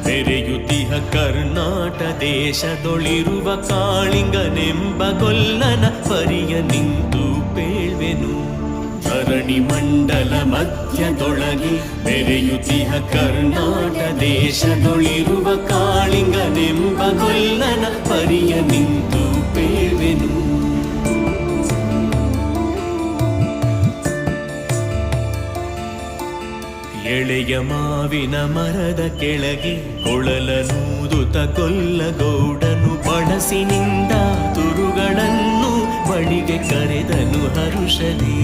ಬೆರೆಯುತಿಹ ಕರ್ನಾಟ ದೇಶದೊಳಿರುವ ಕಾಳಿಂಗನೆಂಬ ಗೊಲ್ಲನ ಪರಿಯ ನಿಂತು ಪೇಳ್ವೆನು. ಧರಣಿ ಮಂಡಲ ಮಧ್ಯದೊಳಗೆ ಬೆರೆಯುತಿಹ ಕರ್ನಾಟ ದೇಶದೊಳಿರುವ ಕಾಳಿಂಗನೆಂಬ ಗೊಲ್ಲನ ಪರಿಯ ನಿಂತು ಪೇಳ್ವೆನು. ಎಳೆಯ ಮಾವಿನ ಮರದ ಕೆಳಗೆ ಕೊಳಲನೂದುತ ಕೊಲ್ಲಗೌಡನು ಬಳಸಿನಿಂದ ತುರುಗಳನ್ನು ಬಳಿಗೆ ಕರೆದನು ಹರುಷದಿ.